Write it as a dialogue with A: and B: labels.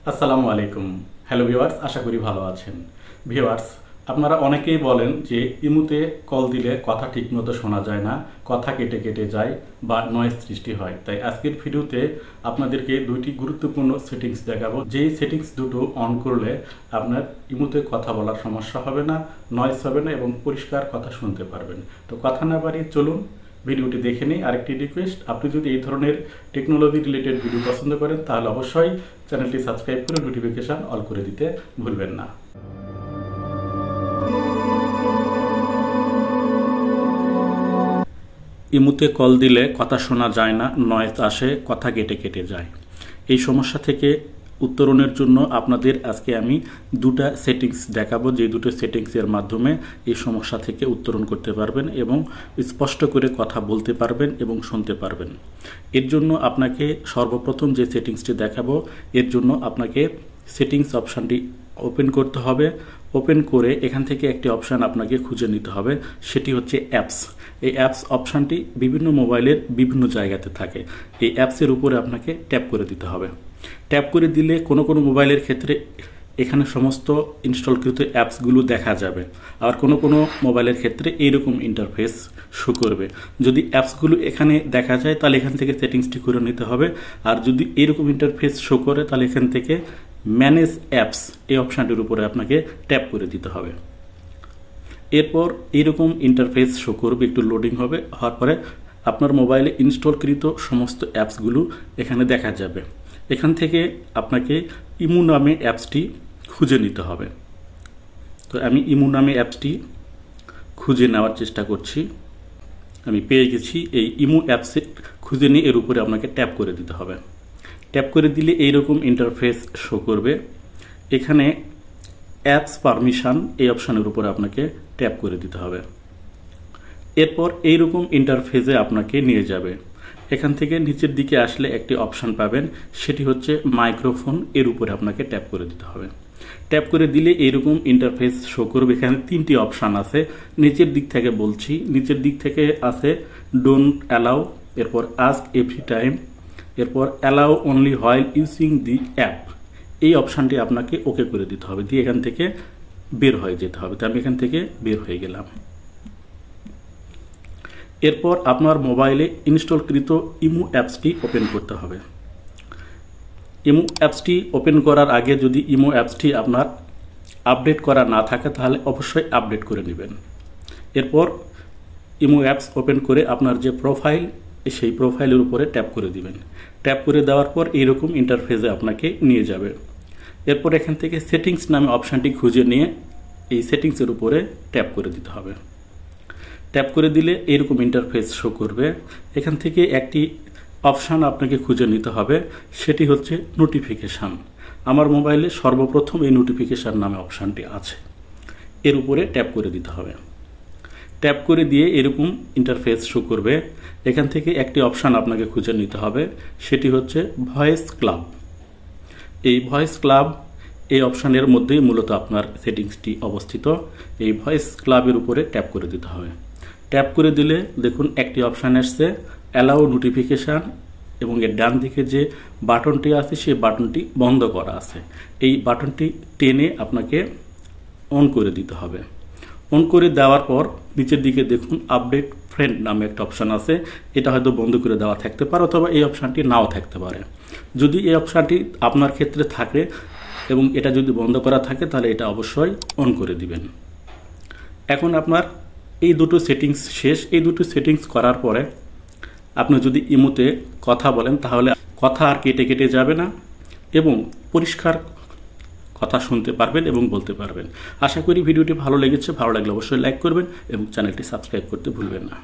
A: আসসালামু আলাইকুম। Hello viewers, আশা করি ভালো আছেন। ভিউয়ার্স, আপনারা অনেকেই বলেন যে ইমুতে কল দিলে কথা ঠিকমতো শোনা যায় না, কথা কেটে কেটে যায় বা নয়েজ সৃষ্টি হয়। তাই আজকের ভিডিওতে আপনাদেরকে দুইটি গুরুত্বপূর্ণ সেটিংস দেখাবো, যেই সেটিংস দুটো অন করলে আপনার ইমুতে কথা বলার সমস্যা হবে না, নয়েজ হবে না এবং পরিষ্কার কথা শুনতে পারবেন। তো কথা না বাড়িয়ে চলুন ভিডিওটি দেখে নিই। আরেকটি রিকোয়েস্ট, আপনি যদি এই ধরনের টেকনোলজি রিলেটেড ভিডিও পছন্দ করেন তাহলে অবশ্যই চ্যানেলটি সাবস্ক্রাইব করে নোটিফিকেশান অল করে দিতে ভুলবেন না। ইমুতে কল দিলে কথা শোনা যায় না, নয়েজ আসে, কথা কেটে কেটে যায়। এই সমস্যা থেকে উত্তরণের জন্য আপনাদের আজকে আমি দুটো সেটিংস দেখাবো, যে দুটো সেটিংসের মাধ্যমে এই সমস্যা থেকে উত্তরণ করতে পারবেন এবং স্পষ্ট করে কথা বলতে পারবেন এবং শুনতে পারবেন। এর জন্য আপনাকে সর্বপ্রথম যে সেটিংসটি দেখাবো, এর জন্য আপনাকে সেটিংস অপশানটি ওপেন করতে হবে। ওপেন করে এখান থেকে একটি অপশান আপনাকে খুঁজে নিতে হবে, সেটি হচ্ছে অ্যাপস। এই অ্যাপস অপশানটি বিভিন্ন মোবাইলের বিভিন্ন জায়গাতে থাকে। এই অ্যাপসের উপরে আপনাকে ট্যাপ করে দিতে হবে। ট্যাপ করে দিলে কোনো কোনো মোবাইলের ক্ষেত্রে এখানে সমস্ত ইনস্টলকৃত অ্যাপসগুলো দেখা যাবে, আর কোনো কোনো মোবাইলের ক্ষেত্রে এইরকম ইন্টারফেস শো করবে। যদি অ্যাপসগুলো এখানে দেখা যায় তাহলে এখান থেকে সেটিংসটি করে নিতে হবে, আর যদি এইরকম ইন্টারফেস শো করে তাহলে এখান থেকে ম্যানেজ অ্যাপস এই অপশানটির উপরে আপনাকে ট্যাপ করে দিতে হবে। এরপর এইরকম ইন্টারফেস শো করবে, একটু লোডিং হবে, হওয়ার পরে আপনার মোবাইলে ইনস্টলকৃত সমস্ত অ্যাপসগুলো এখানে দেখা যাবে। এখান থেকে আপনাকে ইমু নামে অ্যাপসটি খুঁজে নিতে হবে। তো আমি ইমু নামে অ্যাপসটি খুঁজে নেওয়ার চেষ্টা করছি। আমি পেয়ে গেছি। এই ইমু অ্যাপসে খুঁজে নিয়ে এর উপরে আপনাকে ট্যাপ করে দিতে হবে। ট্যাপ করে দিলে এইরকম ইন্টারফেস শো করবে। এখানে অ্যাপস পারমিশন এই অপশানের উপরে আপনাকে ট্যাপ করে দিতে হবে। এরপর এইরকম ইন্টারফেসে আপনাকে নিয়ে যাবে। এখান থেকে নিচের দিকে আসলে একটি অপশান পাবেন, সেটি হচ্ছে মাইক্রোফোন। এর উপরে আপনাকে ট্যাপ করে দিতে হবে। ট্যাপ করে দিলে এইরকম ইন্টারফেস শো করবে। এখানে তিনটি অপশান আছে। নিচের দিক থেকে বলছি, নিচের দিক থেকে আছে ডোন্ট অ্যালাউ, এরপর আস্ক এভরি টাইম, এরপর allow only while using the app. এই অপশানটি আপনাকে ওকে করে দিতে হবে, দিয়ে এখান থেকে বের হয়ে যেতে হবে। তো আমি এখান থেকে বের হয়ে গেলাম। এরপর আপনার মোবাইলে ইনস্টলকৃত ইমু অ্যাপসটি ওপেন করতে হবে। ইমু অ্যাপসটি ওপেন করার আগে যদি ইমু অ্যাপসটি আপনার আপডেট করা না থাকে তাহলে অবশ্যই আপডেট করে নেবেন। এরপর ইমু অ্যাপস ওপেন করে আপনার যে প্রোফাইল, সেই প্রোফাইলের উপরে ট্যাপ করে দিবেন। ট্যাপ করে দেওয়ার পর এইরকম ইন্টারফেসে আপনাকে নিয়ে যাবে। এরপর এখান থেকে সেটিংস নামে অপশানটি খুঁজে নিয়ে এই সেটিংসের উপরে ট্যাপ করে দিতে হবে। ট্যাপ করে দিলে এইরকম ইন্টারফেস শো করবে। এখান থেকে একটি অপশান আপনাকে খুঁজে নিতে হবে, সেটি হচ্ছে নোটিফিকেশান। আমার মোবাইলে সর্বপ্রথম এই নোটিফিকেশান নামে অপশানটি আছে, এর উপরে ট্যাপ করে দিতে হবে। ট্যাপ করে দিয়ে এরকম ইন্টারফেস শো করবে। এখান থেকে একটি অপশান আপনাকে খুঁজে নিতে হবে, সেটি হচ্ছে ভয়েস ক্লাব। এই ভয়েস ক্লাব এই অপশানের মধ্যেই মূলত আপনার সেটিংসটি অবস্থিত। এই ভয়েস ক্লাবের উপরে ট্যাপ করে দিতে হবে। ট্যাপ করে দিলে দেখুন একটি অপশান আসছে অ্যালাউ নোটিফিকেশান, এবং এর ডান দিকে যে বাটনটি আছে সেই বাটনটি বন্ধ করা আছে। এই বাটনটি টেনে আপনাকে অন করে দিতে হবে। অন করে দেওয়ার পর নিচের দিকে দেখুন আপডেট ফ্রেন্ড নামে একটা অপশান আছে। এটা হয়তো বন্ধ করে দেওয়া থাকতে পারে, অথবা এই অপশানটি নাও থাকতে পারে। যদি এই অপশানটি আপনার ক্ষেত্রে থাকে এবং এটা যদি বন্ধ করা থাকে তাহলে এটা অবশ্যই অন করে দিবেন। এখন আপনার এই দুটো সেটিংস শেষ। এই দুটো সেটিংস করার পরে আপনি যদি ইমুতে কথা বলেন তাহলে কথা আর কেটে কেটে যাবে না এবং পরিষ্কার কথা শুনতে পারবেন এবং বলতে পারবেন। আশা করি ভিডিওটি ভালো লেগেছে। ভালো লাগলে অবশ্যই লাইক করবেন এবং চ্যানেলটি সাবস্ক্রাইব করতে ভুলবেন না।